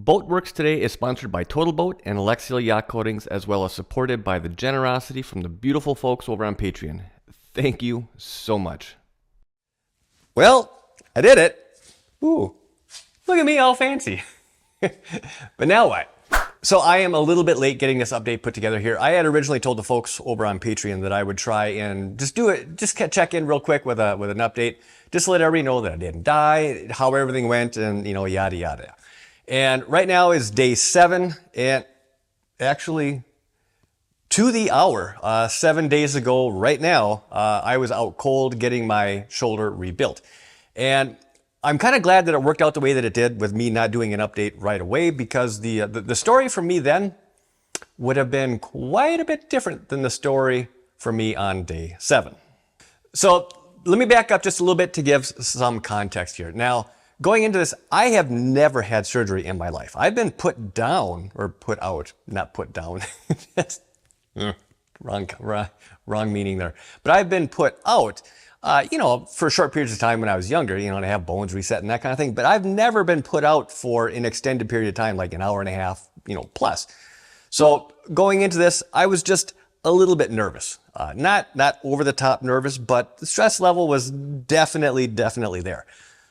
Boatworks Today is sponsored by Total Boat and Alexial Yacht Coatings, as well as supported by the generosity from the beautiful folks over on Patreon. Thank you so much. Well, I did it. Ooh, look at me all fancy. But now what? So I am a little bit late getting this update put together here. I had originally told the folks over on Patreon that I would try and just do it, just check in real quick with an update, just to let everybody know that I didn't die, how everything went, and yada yada. And right now is day 7, and actually to the hour, 7 days ago right now, I was out cold getting my shoulder rebuilt. And I'm kind of glad that it worked out the way that it did with me not doing an update right away, because the story for me then would have been quite a bit different than the story for me on day 7. So let me back up just a little bit to give some context here. Now, going into this, I have never had surgery in my life. I've been put down, or put out, not put down. That's wrong meaning there. But I've been put out, for short periods of time when I was younger, to have bones reset and that kind of thing. But I've never been put out for an extended period of time, like an hour and a half, plus. So going into this, I was just a little bit nervous. Not over the top nervous, but the stress level was definitely there.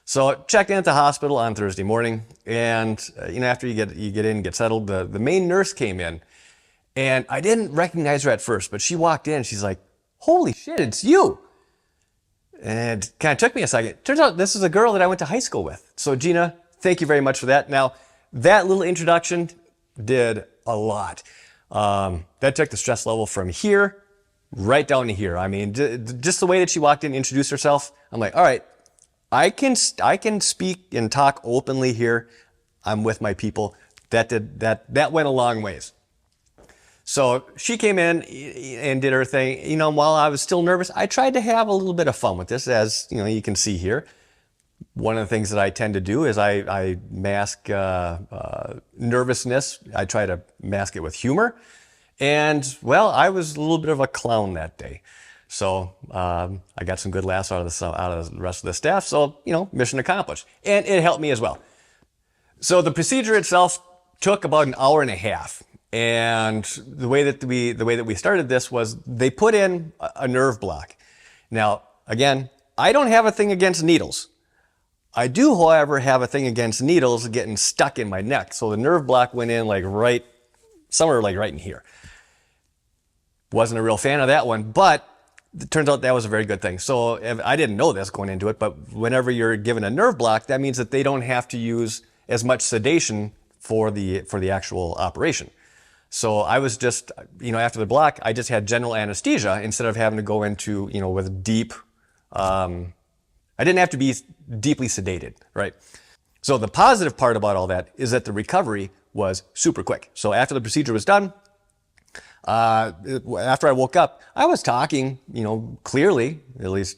So checked in at the hospital on Thursday morning, and after you get in, get settled, the main nurse came in, and I didn't recognize her at first, but she walked in, she's like, "Holy shit, it's you!" And it kind of took me a second. Turns out this is a girl that I went to high school with. So Gina, thank you very much for that. Now, that little introduction did a lot. That took the stress level from here right down to here. I mean, just the way that she walked in and introduced herself, I'm like, all right, I can speak and talk openly here. I'm with my people. That went a long ways. So she came in and did her thing. While I was still nervous, I tried to have a little bit of fun with this, as you can see here. One of the things that I tend to do is I mask nervousness. I try to mask it with humor. And well, I was a little bit of a clown that day. So I got some good laughs out of the rest of the staff. So mission accomplished, and it helped me as well. So the procedure itself took about an hour and a half. And the way that we started this was they put in a nerve block. Now, again, I don't have a thing against needles. I do, however, have a thing against needles getting stuck in my neck. So the nerve block went in somewhere right in here. Wasn't a real fan of that one, but it turns out that was a very good thing. So I didn't know this going into it, but whenever you're given a nerve block, that means that they don't have to use as much sedation for the actual operation. So I was just, after the block, I just had general anesthesia instead of having to go into, with deep, I didn't have to be deeply sedated, right? So the positive part about all that is that the recovery was super quick. So after the procedure was done, after I woke up, I was talking, clearly, at least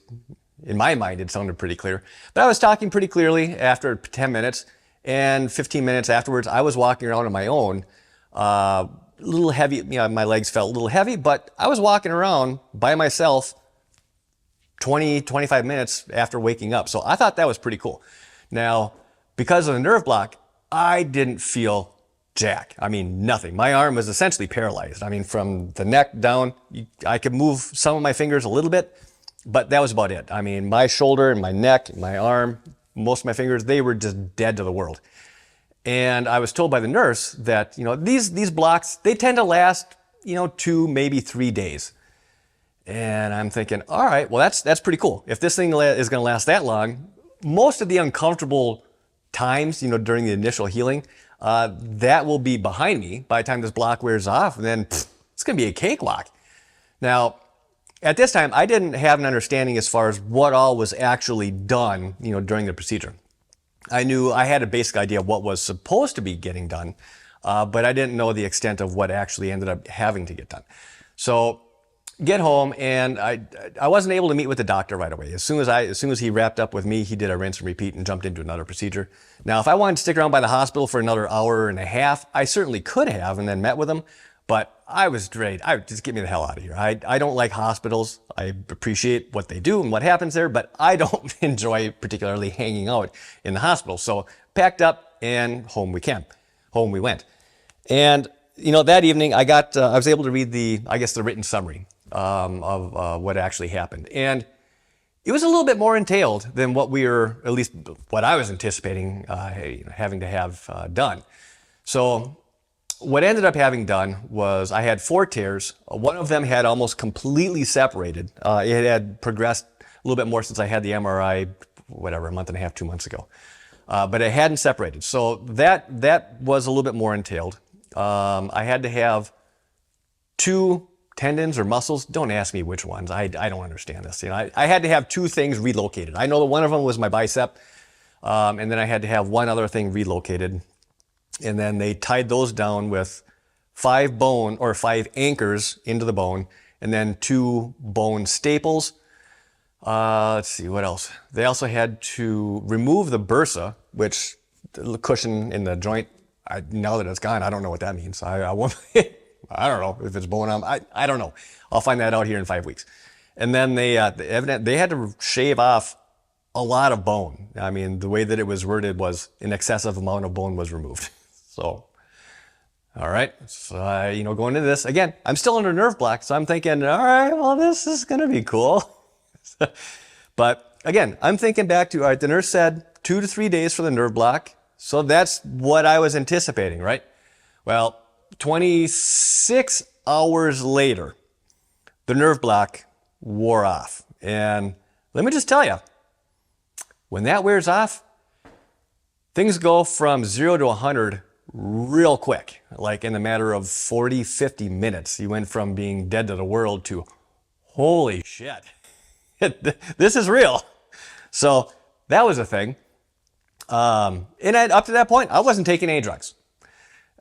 in my mind, it sounded pretty clear, but I was talking pretty clearly after 10 minutes, and 15 minutes afterwards, I was walking around on my own, a little heavy, my legs felt a little heavy, but I was walking around by myself 20, 25 minutes after waking up. So I thought that was pretty cool. Now, because of the nerve block, I didn't feel jack. I mean, nothing. My arm was essentially paralyzed. I mean, from the neck down, I could move some of my fingers a little bit, but that was about it. I mean, my shoulder and my neck and my arm, most of my fingers, they were just dead to the world. And I was told by the nurse that, these blocks, they tend to last, 2, maybe 3 days. And I'm thinking, all right, well, that's pretty cool. If this thing is going to last that long, most of the uncomfortable times, during the initial healing, that will be behind me by the time this block wears off, and then it's going to be a cakewalk. Now, at this time, I didn't have an understanding as far as what all was actually done, during the procedure. I knew I had a basic idea of what was supposed to be getting done, but I didn't know the extent of what actually ended up having to get done. So get home, and I wasn't able to meet with the doctor right away. As soon as he wrapped up with me, he did a rinse and repeat and jumped into another procedure. Now, if I wanted to stick around by the hospital for another hour and a half, I certainly could have and then met with him, but I was drained. Just get me the hell out of here. I don't like hospitals. I appreciate what they do and what happens there, but I don't enjoy particularly hanging out in the hospital. So packed up and home we came. home we went. And, that evening I was able to read the written summary of what actually happened. And it was a little bit more entailed than what at least what I was anticipating having to have done. So what I ended up having done was I had 4 tears. One of them had almost completely separated. It had progressed a little bit more since I had the MRI, a month and a half, 2 months ago. But it hadn't separated. So that was a little bit more entailed. I had to have 2 tendons or muscles. Don't ask me which ones. I don't understand this. I had to have 2 things relocated. I know that one of them was my bicep. And then I had to have one other thing relocated. And then they tied those down with 5 anchors into the bone, and then 2 bone staples. Let's see, what else? They also had to remove the bursa, which the cushion in the joint. Now that it's gone, I don't know what that means. I won't. I don't know if it's bone on. I don't know. I'll find that out here in 5 weeks. And then they had to shave off a lot of bone. I mean, the way that it was worded was an excessive amount of bone was removed. So, all right. So, going into this again, I'm still under nerve block. So I'm thinking, all right, well, this is going to be cool. But again, I'm thinking back to, all right, the nurse said 2 to 3 days for the nerve block. So that's what I was anticipating, right? Well, 26 hours later, the nerve block wore off. And let me just tell you, when that wears off, things go from 0 to 100 real quick. Like in the matter of 40, 50 minutes, you went from being dead to the world to, holy shit, this is real. So that was a thing. And up to that point, I wasn't taking any drugs.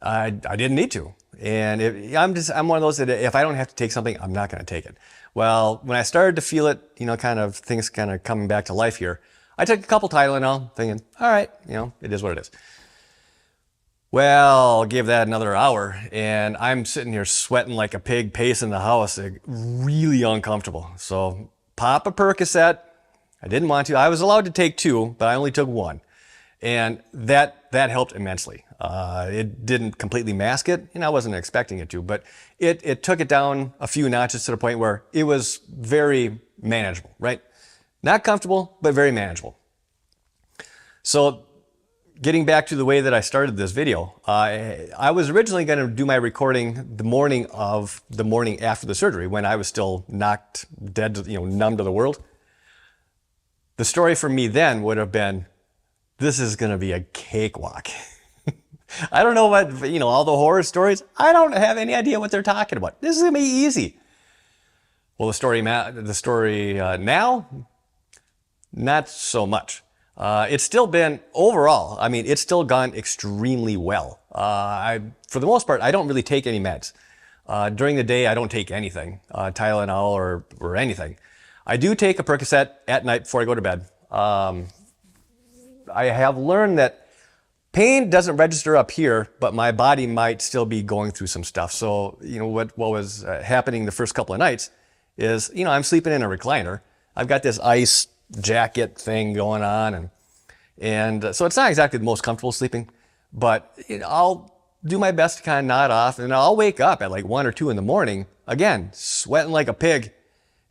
I didn't need to. And I'm one of those that if I don't have to take something, I'm not going to take it. Well, when I started to feel it, things kind of coming back to life here, I took a couple Tylenol thinking, all right, it is what it is. Well, give that another hour and I'm sitting here sweating like a pig, pacing the house, really uncomfortable. So pop a Percocet. I didn't want to. I was allowed to take 2, but I only took 1. And that helped immensely. It didn't completely mask it, and I wasn't expecting it to, but it took it down a few notches to the point where it was very manageable, right? Not comfortable, but very manageable. So getting back to the way that I started this video, I was originally going to do my recording the morning after the surgery when I was still knocked dead, numb to the world. The story for me then would have been, this is going to be a cakewalk. I don't know what, all the horror stories, I don't have any idea what they're talking about. This is going to be easy. Well, the story now, not so much. It's still been, overall, it's still gone extremely well. For the most part, I don't really take any meds. During the day, I don't take anything, Tylenol or anything. I do take a Percocet at night before I go to bed. I have learned that pain doesn't register up here, but my body might still be going through some stuff. So, what was happening the first couple of nights is, I'm sleeping in a recliner. I've got this ice jacket thing going on. And so it's not exactly the most comfortable sleeping, but I'll do my best to kind of nod off, and I'll wake up at like 1 or 2 in the morning, again, sweating like a pig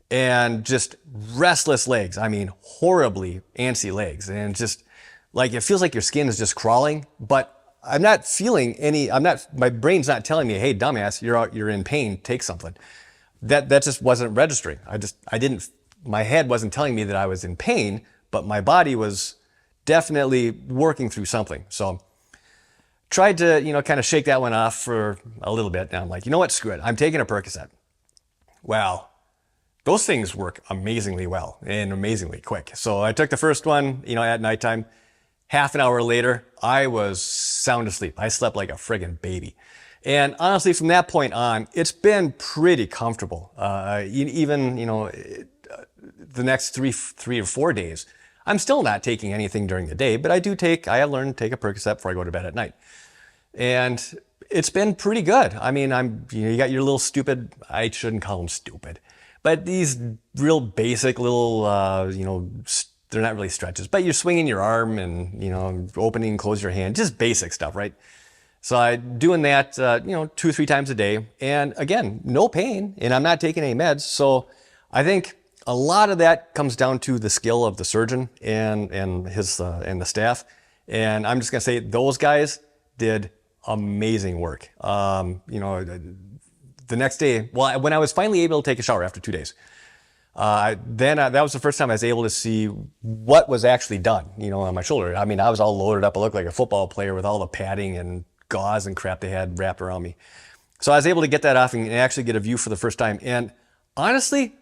and just restless legs. Horribly antsy legs. And just like, it feels like your skin is just crawling, but I'm not feeling my brain's not telling me, hey, dumbass, you're in pain, take something. That just wasn't registering. My head wasn't telling me that I was in pain, but my body was definitely working through something. So tried to, kind of shake that one off for a little bit. Now I'm like, you know what, screw it. I'm taking a Percocet. Wow. Those things work amazingly well and amazingly quick. So I took the first one, at nighttime. Half an hour later, I was sound asleep. I slept like a friggin' baby. And honestly, from that point on, it's been pretty comfortable. Even, the next three or 4 days, I'm still not taking anything during the day, but I have learned to take a Percocet before I go to bed at night. And it's been pretty good. You got your little stupid, I shouldn't call them stupid, but these real basic little, they're not really stretches, but you're swinging your arm and, opening and close your hand, just basic stuff, right? So I'm doing that, 2 or 3 times a day. And again, no pain, and I'm not taking any meds. So I think a lot of that comes down to the skill of the surgeon and the staff. And I'm just going to say those guys did amazing work. The next day, well, when I was finally able to take a shower after 2 days, that was the first time I was able to see what was actually done, on my shoulder. I mean, I was all loaded up. I looked like a football player with all the padding and gauze and crap they had wrapped around me. So I was able to get that off and actually get a view for the first time. And honestly,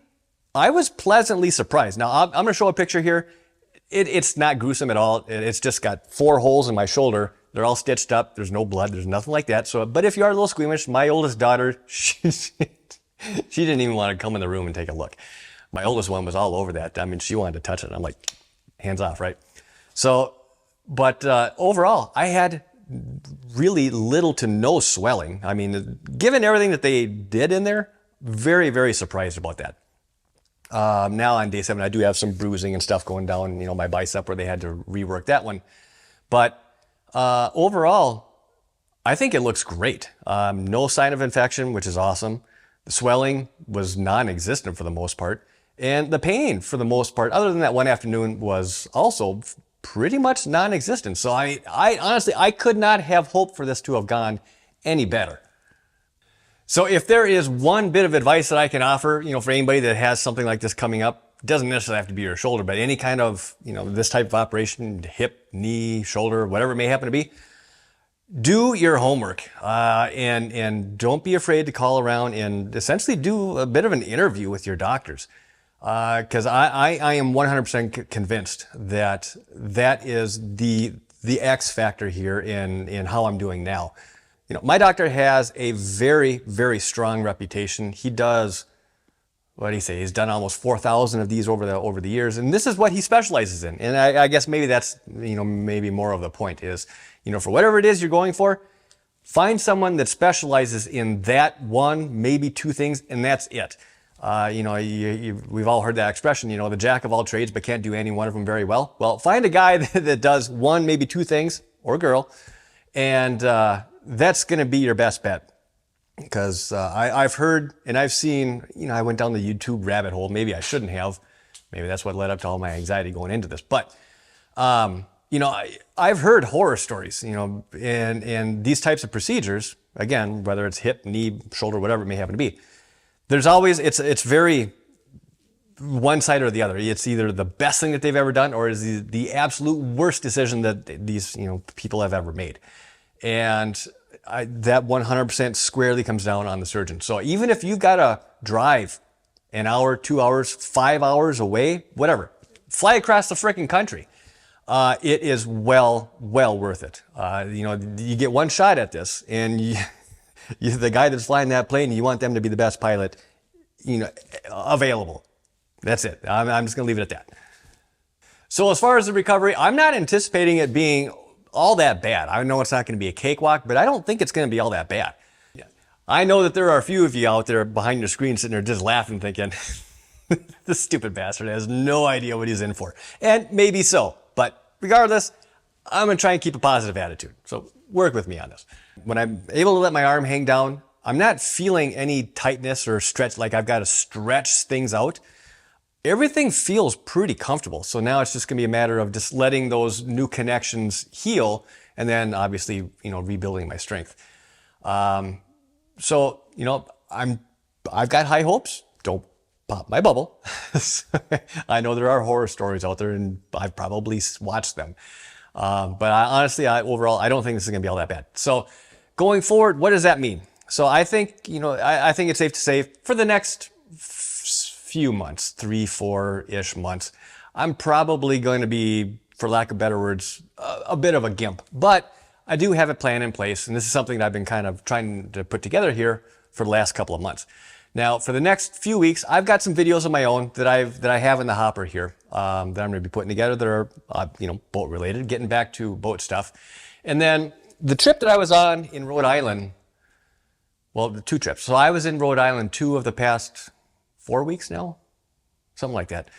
I was pleasantly surprised. Now, I'm going to show a picture here. It's not gruesome at all. It's just got 4 holes in my shoulder. They're all stitched up. There's no blood. There's nothing like that. So, but if you are a little squeamish, my oldest daughter, she didn't even want to come in the room and take a look. My oldest one was all over that. I mean, she wanted to touch it. I'm like, hands off, right? So, but overall, I had really little to no swelling. I mean, given everything that they did in there, very, very surprised about that. Now on day 7, I do have some bruising and stuff going down, my bicep where they had to rework that one. But overall, I think it looks great. No sign of infection, which is awesome. The swelling was non-existent for the most part. And the pain, for the most part, other than that one afternoon, was also pretty much non-existent. So I honestly, I could not have hoped for this to have gone any better. So if there is one bit of advice that I can offer, for anybody that has something like this coming up, it doesn't necessarily have to be your shoulder, but any kind of, this type of operation, hip, knee, shoulder, whatever it may happen to be, do your homework and don't be afraid to call around and essentially do a bit of an interview with your doctors. Because I am 100% convinced that is the X factor here in how I'm doing now. My doctor has a very, very strong reputation. He does, what do you say? He's done almost 4,000 of these over the years, and this is what he specializes in. And I guess maybe that's maybe more of the point is, for whatever it is you're going for, find someone that specializes in that one, maybe 2 things, and that's it. We've all heard that expression, the jack of all trades, but can't do any one of them very well. Well, find a guy that does 1, maybe 2 things, or girl, and that's going to be your best bet. Because I've heard and I've seen, I went down the YouTube rabbit hole. Maybe I shouldn't have. Maybe that's what led up to all my anxiety going into this. But, I've heard horror stories, and these types of procedures, again, whether it's hip, knee, shoulder, whatever it may happen to be, there's always, it's very one side or the other. It's either the best thing that they've ever done or is the absolute worst decision that these, people have ever made. And that 100% squarely comes down on the surgeon. So even if you've got to drive an hour, 2 hours, 5 hours away, whatever, fly across the freaking country, it is well worth it. You get one shot at this, and the guy that's flying that plane, you want them to be the best pilot, available. That's it. I'm just going to leave it at that. So as far as the recovery, I'm not anticipating it being all that bad. I know it's not going to be a cakewalk, but I don't think it's going to be all that bad. Yeah. I know that there are a few of you out there behind your screen sitting there just laughing, thinking, this stupid bastard has no idea what he's in for. And maybe so, but regardless, I'm going to try and keep a positive attitude. So work with me on this. When I'm able to let my arm hang down, I'm not feeling any tightness or stretch, like I've got to stretch things out. Everything feels pretty comfortable. So now it's just going to be a matter of just letting those new connections heal and then obviously, rebuilding my strength. I've got high hopes. Don't pop my bubble. I know there are horror stories out there and I've probably watched them. But honestly, overall, I don't think this is going to be all that bad. So going forward, what does that mean? So I think, I think it's safe to say for the next few months, 3-4-ish months, I'm probably going to be, for lack of better words, a bit of a gimp. But I do have a plan in place, and this is something that I've been kind of trying to put together here for the last couple of months. Now, for the next few weeks, I've got some videos of my own that I have in the hopper here that I'm going to be putting together that are, boat related, getting back to boat stuff. And then the trip that I was on in Rhode Island, well, the 2 trips. So I was in Rhode Island 2 of the past 4 weeks now, something like that.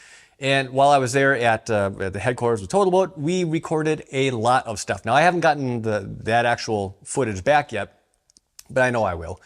And while I was there at the headquarters of Total Boat, we recorded a lot of stuff. Now I haven't gotten that actual footage back yet, but I know I will.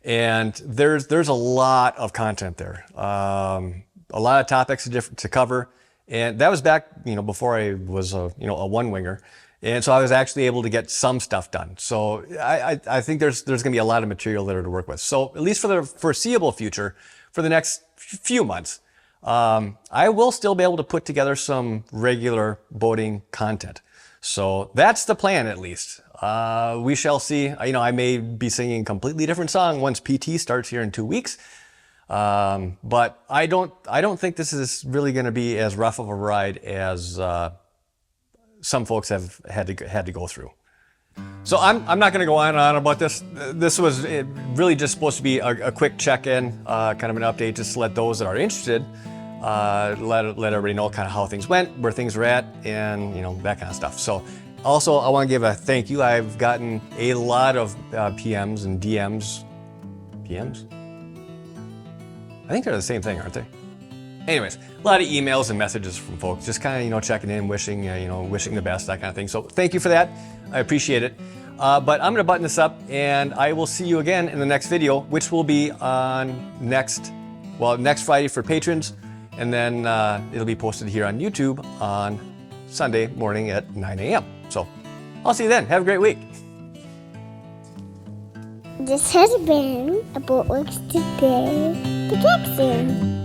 And there's a lot of content there, a lot of topics to cover. And that was back, before I was a one-winger. And so I was actually able to get some stuff done. So I think there's going to be a lot of material there to work with. So at least for the foreseeable future, for the next few months, I will still be able to put together some regular boating content. So that's the plan, at least. We shall see. I may be singing a completely different song once PT starts here in 2 weeks. But I don't think this is really going to be as rough of a ride as some folks have had to go through. So I'm not going to go on and on about this. This was really just supposed to be a quick check-in, kind of an update, just to let those that are interested, let everybody know kind of how things went, where things are at, and that kind of stuff. So also I want to give a thank you. I've gotten a lot of PMs and DMs. PMs? I think they're the same thing, aren't they? Anyways, a lot of emails and messages from folks, just kind of checking in, wishing the best, that kind of thing. So thank you for that. I appreciate it. But I'm going to button this up, and I will see you again in the next video, which will be on next Friday for patrons, and then it'll be posted here on YouTube on Sunday morning at 9 a.m. So I'll see you then. Have a great week. This has been a Boatworks Today production.